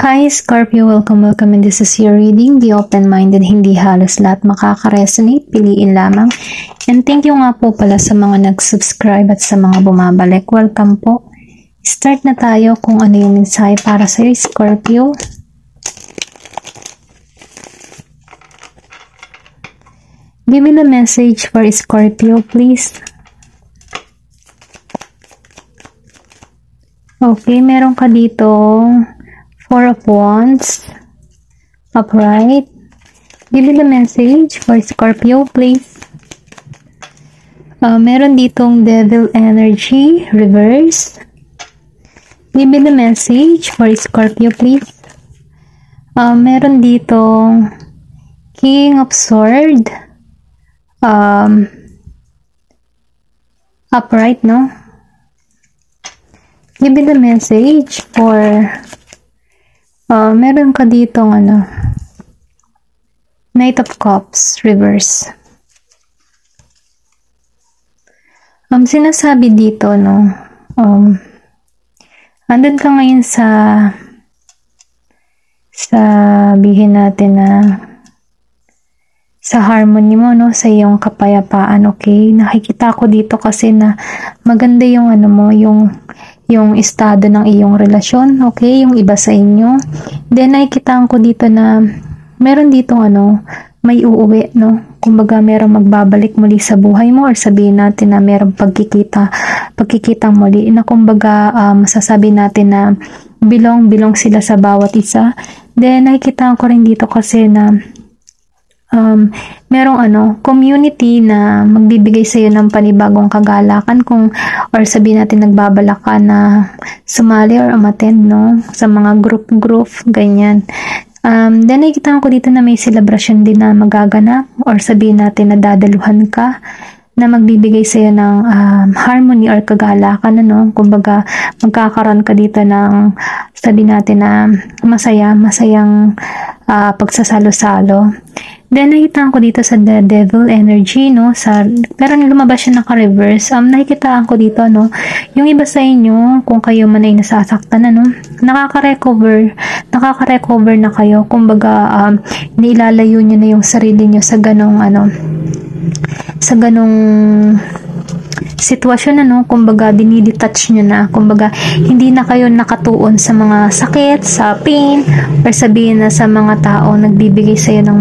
Hi Scorpio, welcome and this is your reading. Be open-minded, hindi halos lahat makaka-resonate, piliin lamang. And thank you nga po pala sa mga nag-subscribe at sa mga bumabalik. Welcome po. Start na tayo kung ano yung mensahe para sa iyo, Scorpio. Give me the message for Scorpio, please. Okay, meron ka dito Four of Wands, upright. Give me the message for Scorpio, please. Meron ditong Devil energy, reverse. Give me the message for Scorpio, please. Meron ditong King of Sword, upright, no? Give me the message for meron ka ditong Knight of Cups, reverse. Sinasabi dito, no, andun ka ngayon sabihin natin na sa harmony mo, no, sa iyong kapayapaan, okay? Nakikita ko dito kasi na maganda yung yung estado ng iyong relasyon, okay? Yung iba sa inyo. Then, nakikitaan ko dito na meron ditong may uuwi, no? Kumbaga, merong magbabalik muli sa buhay mo or sabihin natin na merong pagkikitang muli na kumbaga, masasabi natin na bilong sila sa bawat isa. Then, nakikitaan ko rin dito kasi na merong community na magbibigay sa iyo ng panibagong kagalakan kung or sabihin natin nagbabalak ka na sumali or umattend, no, sa mga group ganyan. Then nakikita ko dito na may celebration din na magaganap or sabihin natin na dadaluhan ka na magbibigay sa iyo ng harmony or kagalakan, kumbaga magkakaroon ka dito ng sabihin natin na masayang pagsasalo-salo. Then, nakikita ko dito sa The Devil energy, no, pero lumabas siya naka-reverse. Nakikita ko dito, no, yung iba sa inyo, kung kayo man ay nasasaktan, nakaka-recover na kayo. Kumbaga, nilalayo nyo na yung sarili nyo sa ganong sitwasyon, kumbaga dinidetach nyo na, kumbaga hindi na kayo nakatuon sa mga sakit, sa pain, or sabihin na sa mga tao nagbibigay sa'yo ng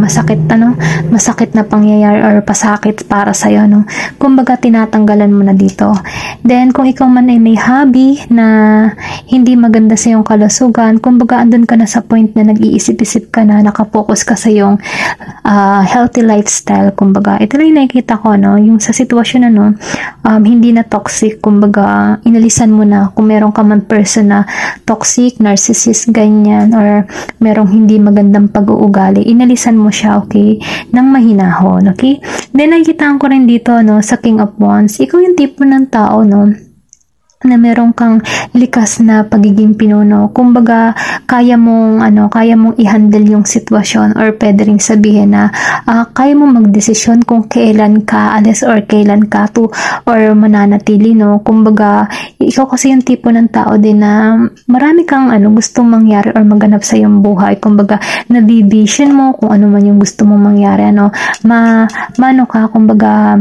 masakit na pangyayari or pasakit para sa'yo, kumbaga tinatanggalan mo na dito. Then kung ikaw man ay may hobby na hindi maganda sa iyong kalusugan, kumbaga andun ka na sa point na nag-iisip-isip ka na, nakapokus ka sa iyong healthy lifestyle, kumbaga ito lang nakikita ko, yung sa sitwasyon hindi na toxic, kumbaga inalisan mo na kung meron ka man person na toxic, narcissist, ganyan, or merong hindi magandang pag-uugali, inalisan mo siya, okay, nang mahinahon, okay? Then nakikita ko rin dito, sa King of Wands, ikaw yung tipo ng tao, na meron kang likas na pagiging pinuno. Kumbaga, kaya mong i-handle yung sitwasyon or pwede ring sabihin na kaya mong magdesisyon kung kailan ka alis or kailan ka or mananatili, no? Kumbaga, ikaw kasi yung tipo ng tao din na marami kang gustong mangyari or maganap sa iyong buhay. Kumbaga, nabivision mo kung ano man yung gusto mong mangyari, kumbaga,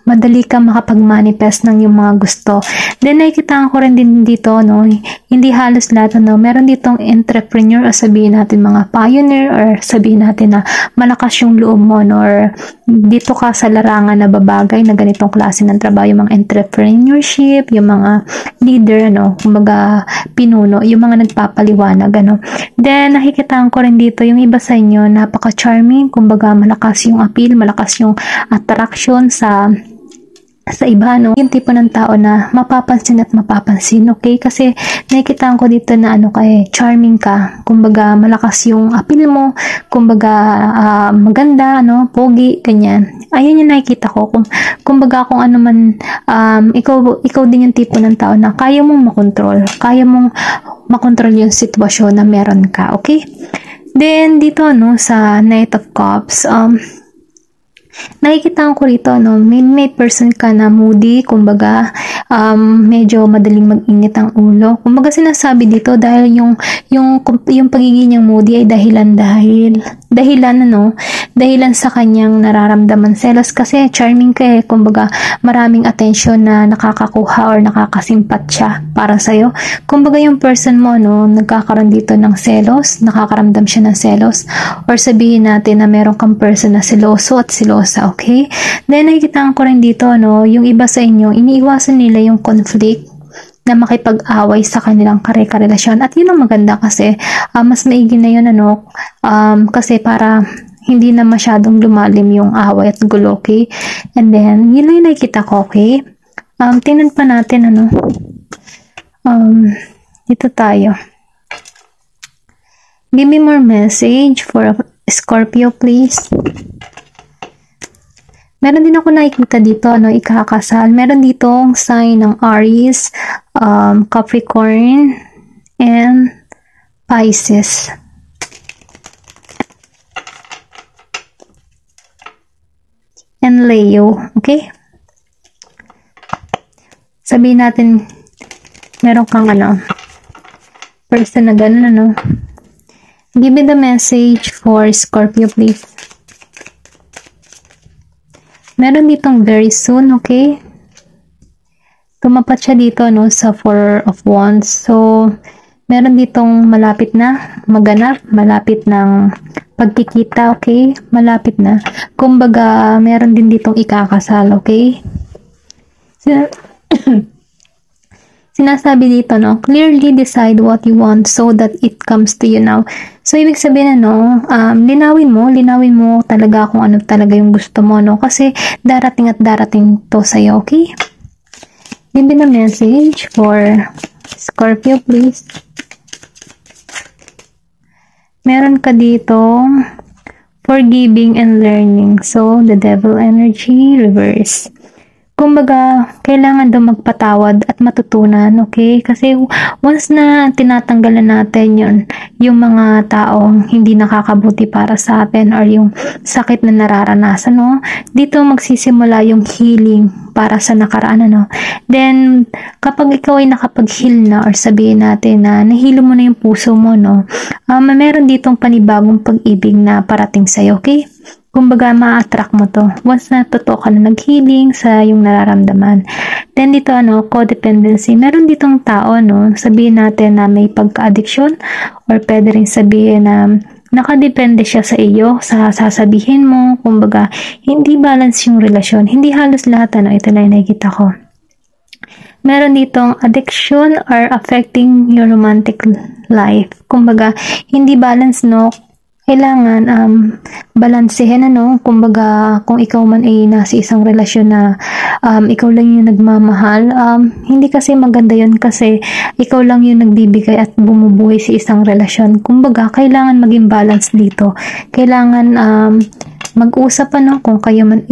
madali ka makapag-manifest ng yung mga gusto. Then, nakikita ko rin din dito, hindi halos lahat, meron ditong entrepreneur o sabihin natin mga pioneer or sabihin natin na malakas yung loob mo, or dito ka sa larangan na babagay na ganitong klase ng trabaho, yung mga entrepreneurship, yung mga leader, kumbaga pinuno, yung mga nagpapaliwanag, Then, nakikita ko rin dito, yung iba sa inyo, napaka-charming, kumbaga malakas yung appeal, malakas yung attraction sa iba, yung tipo ng tao na mapapansin at mapapansin, okay? Kasi nakikita ko dito na charming ka, kumbaga malakas yung appeal mo, kumbaga maganda, pogi, ganyan. Ayun yung nakikita ko, kumbaga kung ano man, ikaw din yung tipo ng tao na kaya mong makontrol yung sitwasyon na meron ka, okay? Then dito, sa Knight of Cups, Nakikita ko rito, no, may person ka na moody, kumbaga, medyo madaling mag-init ang ulo. Kumbaga sinasabi dito dahil yung pagiging niyang moody ay dahilan sa kanyang nararamdaman selos kasi charming ka eh. Kumbaga, maraming attention na nakakakuha or nakakasimpat siya para sa'yo. Kumbaga yung person mo, no, nagkakaroon dito ng selos, nakakaramdam siya ng selos, or sabihin natin na meron kang person na seloso at selosa, okay? Then, nakikita ko rin dito, no, yung iba sa inyo, iniiwasan nila yung conflict na makipag-away sa kanilang karelasyon. At yun ang maganda kasi, mas maigi na yun, ano, kasi para hindi na masyadong lumalim yung away at gulo, okay? And then, yun lang yung nakikita ko, okay? Tingnan pa natin, ano, dito tayo. Give me more message for Scorpio, please. Meron din ako nakikita dito, ano, ikakasal. Meron ditong sign ng Aries, Capricorn, and Pisces. And Leo, okay? Sabihin natin, meron kang, ano, person na ganun, ano. Give me the message for Scorpio, please. Meron ditong very soon, okay? Tumapat siya dito, no, sa Four of Wands. So, meron ditong malapit na maganap, malapit ng pagkikita, okay? Malapit na. Kumbaga, meron din ditong ikakasal, okay? Sinasabi dito, no, clearly decide what you want so that it comes to you now. So, ibig sabihin, ano, linawin mo talaga kung ano talaga yung gusto mo, no? Kasi, darating at darating to sa'yo, okay? Give me the message for Scorpio, please. Meron ka dito, forgiving and learning. So, the devil energy, reverse. Kumbaga, kailangan daw magpatawad at matutunan, okay? Kasi once na tinatanggalan natin yung mga taong hindi nakakabuti para sa atin or yung sakit na nararanasan, no? Dito magsisimula yung healing para sa nakaraan, ano? Then, kapag ikaw ay nakapag-heal na or sabihin natin na nahilo mo na yung puso mo, no? Meron ditong panibagong pag-ibig na parating sa'yo, okay? Kumbaga, ma-attract mo to. Once na totoo ka na nag-healing sa yung nararamdaman. Then, dito, ano, codependency. Meron ditong tao, no, sabihin natin na may pagka-addiction or pwede rin sabihin na nakadepende siya sa iyo, sa sasabihin mo. Kumbaga, hindi balance yung relasyon. Hindi halos lahat, ano, ito na yung nakikita ko. Meron ditong addiction or affecting your romantic life. Kumbaga, hindi balance, no, kailangan balansehin, ano, kumbaga kung ikaw man ay nasa isang relasyon na ikaw lang yung nagmamahal, hindi kasi maganda yun kasi ikaw lang yung nagbibigay at bumubuhay sa isang relasyon. Kumbaga kailangan maging balance dito, kailangan mag-usap, ano, kung kayo man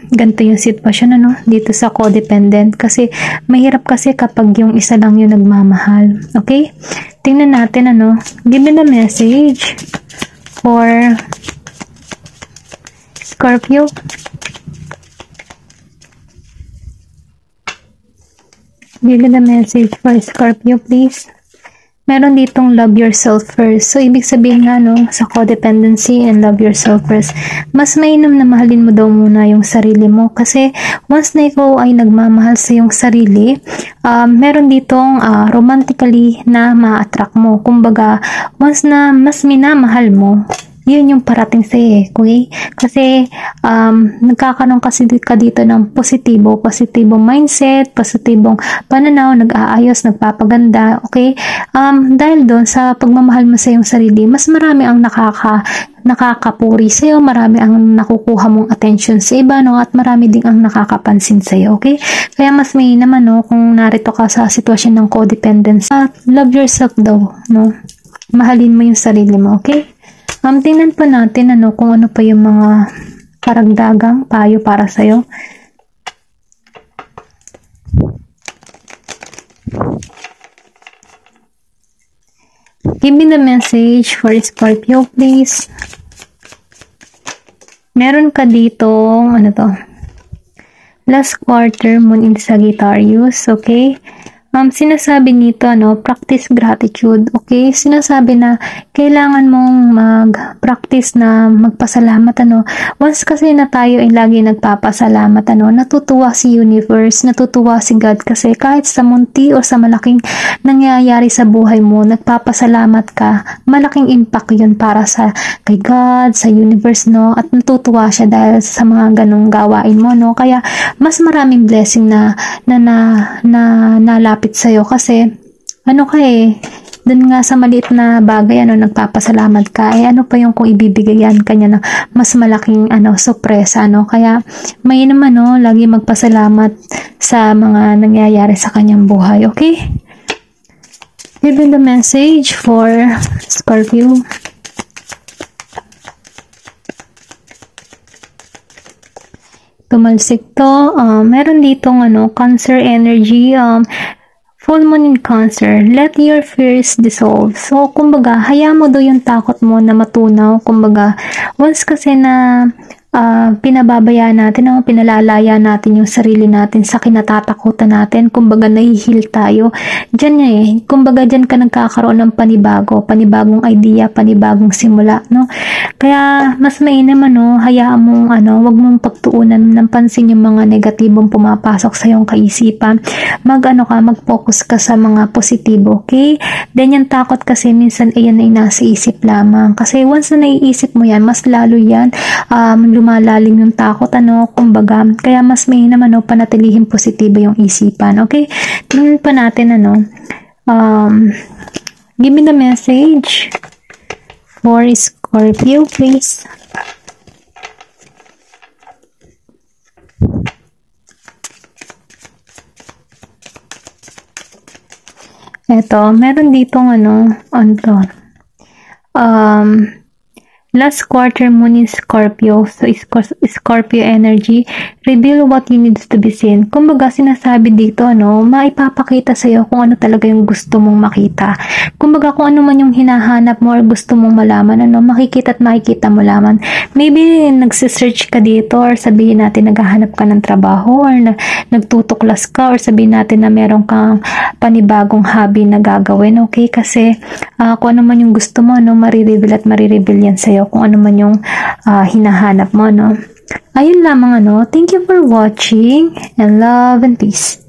ganito yung sitwasyon, ano, dito sa codependent, kasi mahirap kasi kapag yung isa lang yung nagmamahal, okay? Tingnan natin, ano, give me the message for Scorpio. Give me the message for Scorpio, please. Meron ditong love yourself first. So, ibig sabihin nga, no, sa codependency and love yourself first, mas mainam na mahalin mo daw muna yung sarili mo. Kasi, once na ikaw ay nagmamahal sa yung sarili, meron ditong romantically na ma-attract mo. Kumbaga, once na mas minamahal mo, yun yung parating sa'yo, okay? Kasi, nagkakaroon kasi ka dito ng positibong mindset, positibong pananaw, nag-aayos, nagpapaganda, okay? Dahil doon, sa pagmamahal mo sa iyong sarili, mas marami ang nakakapuri sa'yo, marami ang nakukuha mong attention sa iba, no? At marami ding ang nakakapansin sa'yo, okay? Kaya mas may naman, no, kung narito ka sa sitwasyon ng codependence, love yourself daw, no? Mahalin mo yung sarili mo, okay? Tingnan pa natin, ano, kung ano pa yung mga karagdagang payo para sa'yo. Give me the message for Scorpio, please. meron ka dito, ano to? Last quarter moon in Sagittarius, okay? Sinasabi nito, practice gratitude, okay? Sinasabi na kailangan mong mag-practice na magpasalamat, Once kasi na tayo ay lagi nagpapasalamat, natutuwa si universe, natutuwa si God kasi kahit sa munti o sa malaking nangyayari sa buhay mo, nagpapasalamat ka, malaking impact yun para sa kay God, sa universe, at natutuwa siya dahil sa mga ganong gawain mo, Kaya mas maraming blessing na nalapit sa'yo kasi dun nga sa maliit na bagay, nagpapasalamat ka, ano pa yung kung ibibigyan kanya ng mas malaking, sorpresa, kaya may naman, lagi magpasalamat sa mga nangyayari sa kanyang buhay, okay? Given the message for Scorpio. Tumalsik to, meron ditong Cancer energy, full moon in Cancer, let your fears dissolve. So, kumbaga, hayaan mo daw yung takot mo na matunaw. Kumbaga, once kasi na pinababaya natin, pinalalaya natin yung sarili natin sa kinatatakutan natin, kumbaga nahihil tayo. Diyan kumbaga diyan ka nagkakaroon ng panibagong idea, panibagong simula, Kaya mas mainam hayaan mong wag mong pagtuunan ng pansin yung mga negatibong pumapasok sa iyong kaisipan. Mag-focus ka sa mga positibo, okay? Then yung takot kasi minsan ayan ay nasa isip lamang. Kasi once na naiisip mo yan, mas lalo yan lumalalim yung takot, kumbaga, kaya mas mainam, panatilihin positibo yung isipan, okay? Tingnan pa natin, give me the message for Scorpio, please. Eto, meron ditong last quarter moon in Scorpio, so Scorpio energy, reveal what you need to be seen. Kumbaga, sinasabi dito, maipapakita sa'yo kung ano talaga yung gusto mong makita. Kumbaga, kung ano man yung hinahanap mo or gusto mong malaman, makikita at makikita mo lamang. Maybe, nagsisearch ka dito or sabihin natin naghahanap ka ng trabaho or nagtutuklas ka or sabihin natin na meron kang panibagong hobby na gagawin, okay? Kasi, kung ano man yung gusto mo, marireveal at marireveal yan sa'yo kung ano man yung hinahanap mo, Ayun lamang, Thank you for watching and love and peace.